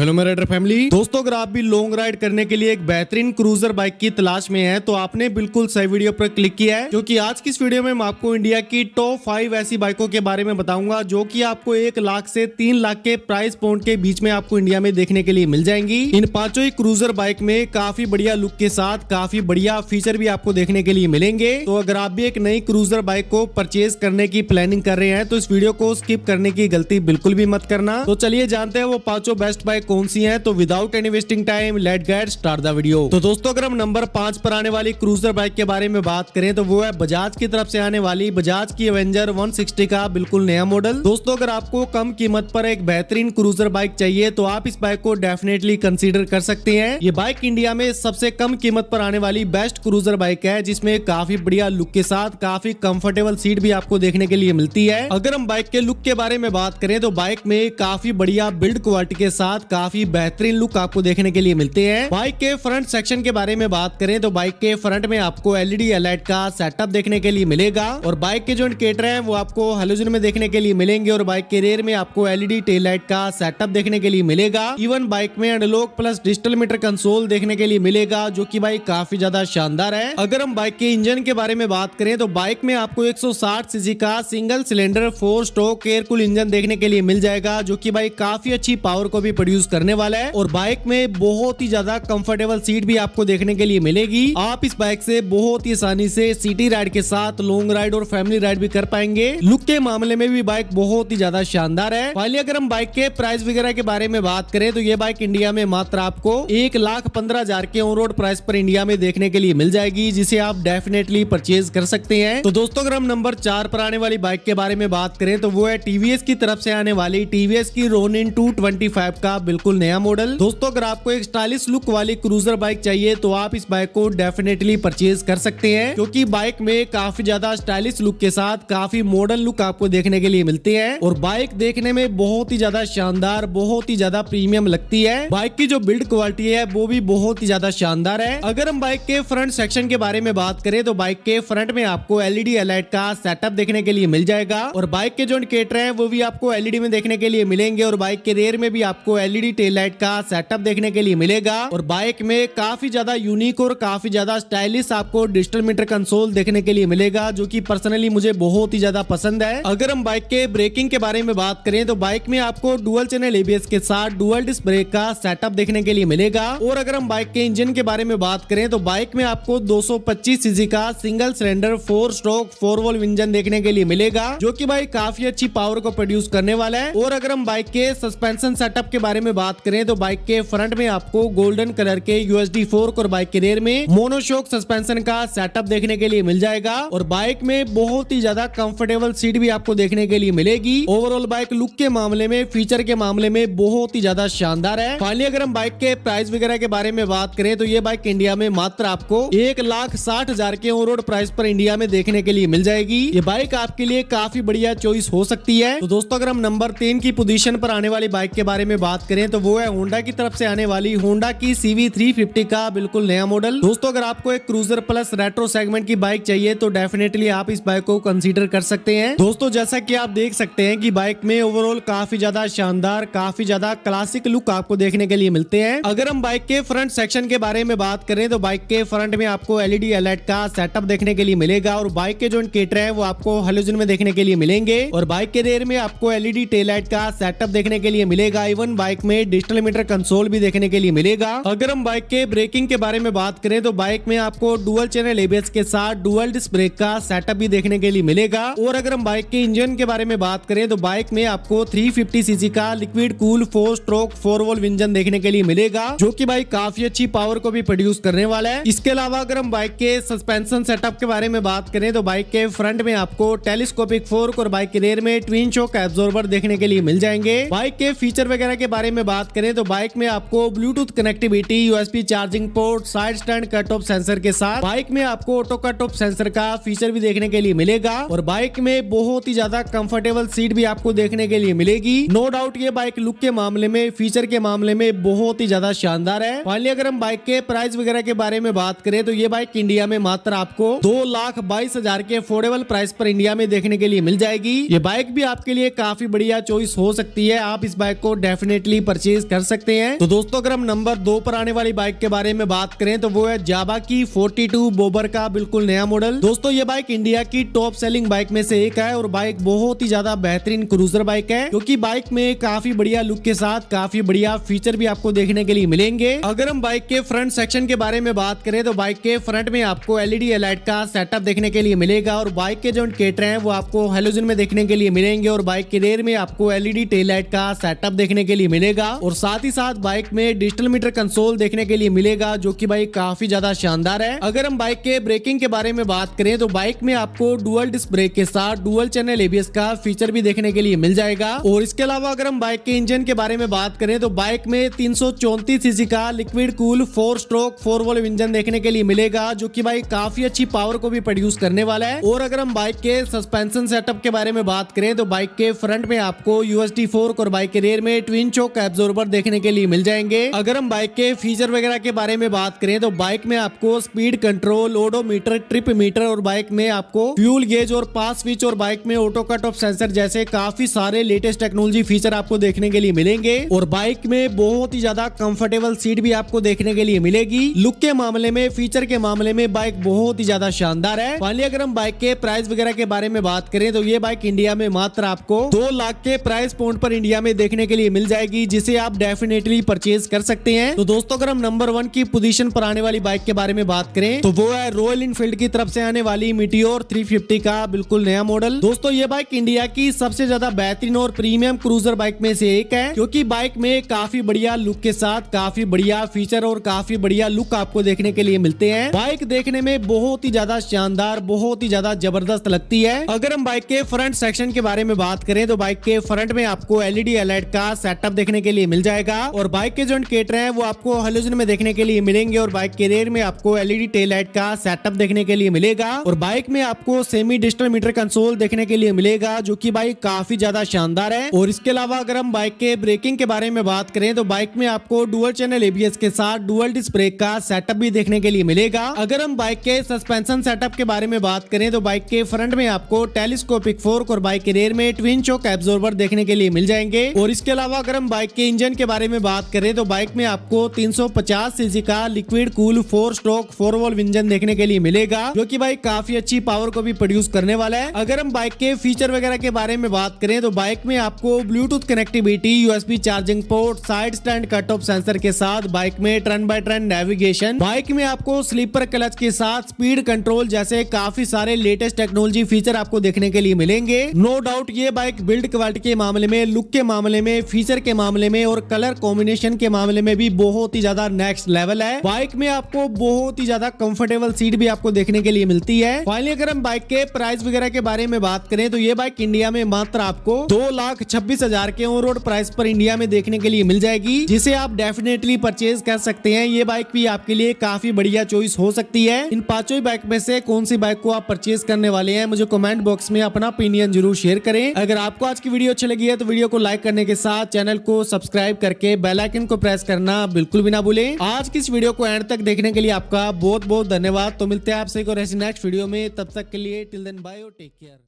Hello मेरे rider family दोस्तों, अगर आप भी लॉन्ग राइड करने के लिए एक बेहतरीन क्रूजर बाइक की तलाश में हैं तो आपने बिल्कुल सही वीडियो पर क्लिक किया है, क्योंकि आज की इस वीडियो में मैं आपको इंडिया की टॉप 5 ऐसी बाइकों के बारे में बताऊंगा जो कि आपको 1 लाख से 3 लाख के प्राइस पॉइंट के बीच में आपको इंडिया में देखने के लिए मिल जाएंगी। इन पांचों ही क्रूजर बाइक में काफी बढ़िया लुक के साथ काफी बढ़िया फीचर भी आपको देखने के लिए मिलेंगे। तो अगर आप भी एक नई क्रूजर बाइक को परचेज करने की प्लानिंग कर रहे हैं तो इस वीडियो को स्किप करने की गलती बिल्कुल भी मत करना। तो चलिए जानते हैं वो पांचों बेस्ट बाइक कौन सी हैं। तो without any wasting time let get start the video. तो दोस्तों, अगर हम नंबर 5 पर आने वाली क्रूजर बाइक के बारे में बात करें तो वो है बजाज की तरफ से आने वाली बजाज की एवेंजर 160 का बिल्कुल नया मॉडल। दोस्तों, अगर आपको कम कीमत पर एक बेहतरीन क्रूजर बाइक चाहिए तो आप इस बाइक को डेफिनेटली कंसीडर कर सकते हैं। ये बाइक इंडिया में सबसे कम कीमत पर आने वाली बेस्ट क्रूजर बाइक है, जिसमें काफी बढ़िया लुक के साथ काफी कंफर्टेबल सीट भी आपको देखने के लिए मिलती है। अगर हम बाइक के लुक के बारे में बात करें तो बाइक में काफी बढ़िया बिल्ड क्वालिटी के साथ काफी बेहतरीन लुक आपको देखने के लिए मिलते हैं। बाइक के फ्रंट सेक्शन के बारे में बात करें तो बाइक के फ्रंट में आपको एलईडी हेडलाइट का सेटअप देखने के लिए मिलेगा और बाइक के जो इंडिकेटर हैं वो आपको हैलोजन में देखने के लिए मिलेंगे और बाइक के रेयर में आपको एलईडी टेल लाइट का सेटअप देखने के लिए मिलेगा। इवन बाइक में analogue plus digital meter console देखने के लिए मिलेगा, जो कि बाइक काफी ज्यादा शानदार है। अगर हम बाइक के इंजन के बारे में बात करें तो बाइक में आपको 160 सीसी का single cylinder 4 stroke air cool engine देखने के लिए मिल जाएगा, जो कि बाइक काफी अच्छी पावर को भी प्रोड्यूस करने वाला है और बाइक में बहुत ही ज्यादा कंफर्टेबल सीट भी आपको देखने के लिए मिलेगी। आप इस बाइक से बहुत ही आसानी से सिटी राइड के साथ लॉन्ग राइड और फैमिली राइड भी कर पाएंगे। लुक के मामले में भी बाइक बहुत ही ज्यादा शानदार है। फाइनली अगर हम बाइक के प्राइस वगैरह के बारे में बात करें तो ये बाइक इंडिया में मात्र आपको 1,15,000 के ऑन रोड प्राइस पर इंडिया में देखने के लिए मिल जाएगी, जिसे आप डेफिनेटली परचेज कर सकते हैं। तो दोस्तों, अगर हम नंबर 4 पर आने वाली बाइक के बारे में बात करें तो वो है टीवीएस की तरफ से आने वाली टीवीएस की रोनिन 225 का बिल्कुल नया मॉडल। दोस्तों, अगर आपको एक स्टाइलिश लुक वाली क्रूजर बाइक चाहिए तो आप इस बाइक को डेफिनेटली परचेज कर सकते हैं, क्योंकि बाइक में काफी ज्यादा स्टाइलिश लुक के साथ काफी मॉडर्न लुक आपको देखने के लिए मिलते हैं और बाइक देखने में बहुत ही ज्यादा शानदार, बहुत ही ज्यादा प्रीमियम लगती है। बाइक की जो बिल्ड क्वालिटी है वो भी बहुत ही ज्यादा शानदार है। अगर हम बाइक के फ्रंट सेक्शन के बारे में बात करें तो बाइक के फ्रंट में आपको एलईडी हेडलाइट का सेटअप देखने के लिए मिल जाएगा और बाइक के जो इंडिकेटर हैं वो भी आपको एलईडी में देखने के लिए मिलेंगे और बाइक के रेयर में भी आपको एलईडी टेल लाइट का सेटअप देखने के लिए मिलेगा और बाइक में काफी ज्यादा यूनिक और काफी ज्यादा स्टाइलिश आपको डिजिटल मीटर कंसोल देखने के लिए मिलेगा, जो कि पर्सनली मुझे बहुत ही ज्यादा पसंद है। अगर हम बाइक के ब्रेकिंग के बारे में बात करें तो बाइक में आपको डुअल चैनल एबीएस के साथ डुअल डिस्क ब्रेक का सेटअप देखने के लिए मिलेगा और अगर हम बाइक के इंजन के बारे में बात करें तो बाइक में आपको 225 सीसी का single cylinder 4 stroke 4 valve engine देखने के लिए मिलेगा, जो कि बाइक काफी अच्छी पावर को प्रोड्यूस करने वाला है। और अगर हम बाइक के सस्पेंशन सेटअप के बारे में बात करें तो बाइक के फ्रंट में आपको गोल्डन कलर के यूएसडी फोर्क और बाइक के रेयर में मोनोशॉक सस्पेंशन का सेटअप देखने के लिए मिल जाएगा और बाइक में बहुत ही ज्यादा कंफर्टेबल सीट भी आपको देखने के लिए मिलेगी। ओवरऑल बाइक लुक के मामले में, फीचर के मामले में बहुत ही ज्यादा शानदार है। फाइनली अगर हम बाइक के प्राइस वगैरह के बारे में बात करें तो ये बाइक इंडिया में मात्र आपको 1,60,000 के ऑन रोड प्राइस पर इंडिया में देखने के लिए मिल जाएगी। ये बाइक आपके लिए काफी बढ़िया चॉइस हो सकती है। तो दोस्तों, अगर हम नंबर 3 की पोजीशन पर आने वाली बाइक के बारे में बात करें तो वो है होंडा की तरफ से आने वाली होंडा की CV350 का बिल्कुल नया मॉडल। दोस्तों, अगर आपको एक क्रूजर प्लस रेट्रो सेगमेंट की बाइक चाहिए तो डेफिनेटली आप इस बाइक को कंसीडर कर सकते हैं। दोस्तों, जैसा कि आप देख सकते हैं कि बाइक में ओवरऑल काफी ज्यादा शानदार, काफी ज्यादा क्लासिक लुक आपको देखने के लिए मिलते हैं। अगर हम बाइक के फ्रंट सेक्शन के बारे में बात करें तो बाइक के फ्रंट में आपको एलईडी हेडलाइट का सेटअप देखने के लिए मिलेगा और बाइक के जो इंडिकेटर है वो आपको हैलोजन में देखने के लिए मिलेंगे और बाइक के रेयर में आपको एलईडी टेल लाइट का सेटअप देखने के लिए मिलेगा। इवन बाइक में डिजिटल मीटर कंसोल भी देखने के लिए मिलेगा। अगर हम बाइक के ब्रेकिंग के बारे में बात करें तो बाइक में आपको डुअल चैनल एबीएस के साथ डुअल डिस्क ब्रेक का सेटअप भी देखने के लिए मिलेगा और अगर हम बाइक के इंजन के बारे में बात करें तो बाइक में आपको 350 सीसी का liquid cool 4 stroke 4 valve engine देखने के लिए मिलेगा, जो कि बाइक काफी अच्छी पावर को भी प्रोड्यूस करने वाला है। इसके अलावा अगर हम बाइक के सस्पेंशन सेटअप के बारे में बात करें तो बाइक के फ्रंट में आपको टेलीस्कोपिक फोर्क और बाइक के रेयर में ट्विन शॉक एब्जॉर्बर देखने के लिए मिल जाएंगे। बाइक के फीचर वगैरह के बारे में बात करें तो बाइक में आपको Bluetooth connectivity, USB charging port, side stand cut off sensor के साथ बाइक में आपको ऑटो कट ऑफ सेंसर का फीचर भी देखने के लिए मिलेगा और बाइक में बहुत ही ज्यादा कंफर्टेबल सीट भी आपको देखने के लिए मिलेगी। नो डाउट ये बाइक लुक के मामले में, फीचर के मामले में बहुत ही ज्यादा शानदार है। फाइनली अगर हम बाइक के प्राइस वगैरह के बारे में बात करें तो ये बाइक इंडिया में मात्र आपको 2,22,000 के अफोर्डेबल प्राइस पर इंडिया में देखने के लिए मिल जाएगी। ये बाइक भी आपके लिए काफी बढ़िया चॉइस हो सकती है। आप इस बाइक को डेफिनेटली परचेज कर सकते हैं। तो दोस्तों अगर हम नंबर 2 पर आने वाली बाइक के बारे में बात करें तो वो है जावा की 42 बॉबर का बिल्कुल नया मॉडल। दोस्तों ये बाइक इंडिया की टॉप सेलिंग बाइक में से एक है और बाइक बहुत ही ज्यादा बेहतरीन क्रूजर बाइक है, क्योंकि बाइक में काफी बढ़िया लुक के साथ काफी बढ़िया फीचर भी आपको देखने के लिए मिलेंगे। अगर हम बाइक के फ्रंट सेक्शन के बारे में बात करें तो बाइक के फ्रंट में आपको एलईडी हेडलाइट का सेटअप देखने के लिए मिलेगा और बाइक के जो इंडिकेटर हैं वो आपको हेलोजन में देखने के लिए मिलेंगे और बाइक के रेयर में आपको एलईडी टेल लाइट का सेटअप देखने के लिए मिलेगा और साथ ही साथ बाइक में डिजिटल मीटर कंसोल देखने के लिए मिलेगा, जो कि बाइक काफी ज्यादा शानदार है। अगर हम बाइक के ब्रेकिंग के बारे में बात करें तो बाइक में आपको डुअल डिस्क ब्रेक के साथ डुअल चैनल एबीएस का फीचर भी देखने के लिए मिल जाएगा। और इसके अलावा अगर हम बाइक के इंजन के बारे में बात करें तो बाइक में 334 सीसी का liquid cool 4 stroke 4 valve engine देखने के लिए मिलेगा, जो कि बाइक काफी अच्छी पावर को भी प्रोड्यूस करने वाला है। और अगर हम बाइक के सस्पेंशन सेटअप के बारे में बात करें तो बाइक के फ्रंट में आपको यूएसडी फोर्क और बाइक के रेयर में ट्विन चोक एब्जॉर्बर देखने के लिए मिल जाएंगे। अगर हम बाइक के फीचर वगैरह के बारे में बात करें तो बाइक में आपको speed control, odometer, trip meter और बाइक में आपको फ्यूल गेज और पास स्विच और बाइक में ऑटो कट ऑफ सेंसर जैसे काफी सारे लेटेस्ट टेक्नोलॉजी फीचर आपको देखने के लिए मिलेंगे। और बाइक में बहुत ही ज्यादा कंफर्टेबल सीट भी आपको देखने के लिए मिलेगी। लुक के मामले में, फीचर के मामले में बाइक बहुत ही ज्यादा शानदार है। फाइनली अगर हम बाइक के प्राइस वगैरह के बारे में बात करें तो ये बाइक इंडिया में मात्र आपको 2 लाख के प्राइस पॉइंट पर इंडिया में देखने के लिए मिल जाएगी, जिसे आप डेफिनेटली परचेज कर सकते हैं। तो दोस्तों अगर हम नंबर 1 की पोजीशन पर आने वाली बाइक के बारे में बात करें तो वो है रॉयल एनफील्ड की तरफ से आने वाली मीटियोर 350 का बिल्कुल नया मॉडल। दोस्तों ये बाइक इंडिया की सबसे ज्यादा बेहतरीन और प्रीमियम क्रूजर बाइक में से एक है, क्योंकि बाइक में काफी बढ़िया लुक के साथ काफी बढ़िया फीचर और काफी बढ़िया लुक आपको देखने के लिए मिलते हैं। बाइक देखने में बहुत ही ज्यादा शानदार, बहुत ही ज्यादा जबरदस्त लगती है। अगर हम बाइक के फ्रंट सेक्शन के बारे में बात करें तो बाइक के फ्रंट में आपको एलईडी हेडलाइट का सेटअप देखने के लिए मिल जाएगा और बाइक के जो इंडिकेटर हैं वो आपको हेलोजन में देखने के लिए मिलेंगे और बाइक के रेयर में आपको एलईडी टेल लाइट का सेटअप देखने के लिए मिलेगा और बाइक में आपको सेमी डिजिटल मीटर कंसोल देखने के लिए मिलेगा, जो कि बाइक काफी ज्यादा शानदार है। और इसके अलावा अगर हम बाइक के ब्रेकिंग के बारे में बात करें तो बाइक में आपको डुअल चैनल एबीएस के साथ डुअल डिस्क ब्रेक का सेटअप भी देखने के लिए मिलेगा। अगर हम बाइक के सस्पेंशन सेटअप के बारे में बात करें तो बाइक के फ्रंट में आपको टेलीस्कोपिक फोर्क और बाइक के रेयर में ट्विन चोक एब्जॉर्बर देखने के लिए मिल जाएंगे। और इसके अलावा अगर हम बाइक के इंजन के बारे में बात करें तो बाइक में आपको 350 सीसी का liquid cool 4 stroke 4 valve engine देखने के लिए मिलेगा, जो कि बाइक काफी अच्छी पावर को भी प्रोड्यूस करने वाला है। अगर हम बाइक के फीचर वगैरह के बारे में बात करें तो बाइक में आपको Bluetooth connectivity, USB charging port, side stand cut off sensor के साथ बाइक में turn by turn navigation, bike में आपको स्लीपर क्लच के साथ स्पीड कंट्रोल जैसे काफी सारे लेटेस्ट टेक्नोलॉजी फीचर आपको देखने के लिए मिलेंगे। नो डाउट ये बाइक बिल्ड क्वालिटी के मामले में, लुक के मामले में, फीचर के मामले में और कलर कॉम्बिनेशन के मामले में भी बहुत ही ज्यादा नेक्स्ट लेवल है। बाइक में आपको बहुत ही ज्यादा कंफर्टेबल सीट भी आपको देखने के लिए मिलती है। फाइनली अगर हम बाइक के प्राइस वगैरह के बारे में बात करें तो ये बाइक इंडिया में मात्र आपको 2,26,000 के ऑन रोड प्राइस पर इंडिया में देखने के लिए मिल जाएगी, जिसे आप डेफिनेटली परचेज कर सकते हैं। ये बाइक भी आपके लिए काफी बढ़िया चॉइस हो सकती है। इन पांचों बाइक में से कौन सी बाइक को आप परचेज करने वाले हैं, मुझे कमेंट बॉक्स में अपना ओपिनियन जरूर शेयर करें। अगर आपको आज की वीडियो अच्छी लगी है तो वीडियो को लाइक करने के साथ चैनल को सब्सक्राइब करके बेल आइकन को प्रेस करना बिल्कुल भी ना भूलें। आज की इस वीडियो को एंड तक देखने के लिए आपका बहुत बहुत धन्यवाद। तो मिलते हैं आपसे एक और ऐसी नेक्स्ट वीडियो में, तब तक के लिए टिल देन बाय और टेक केयर।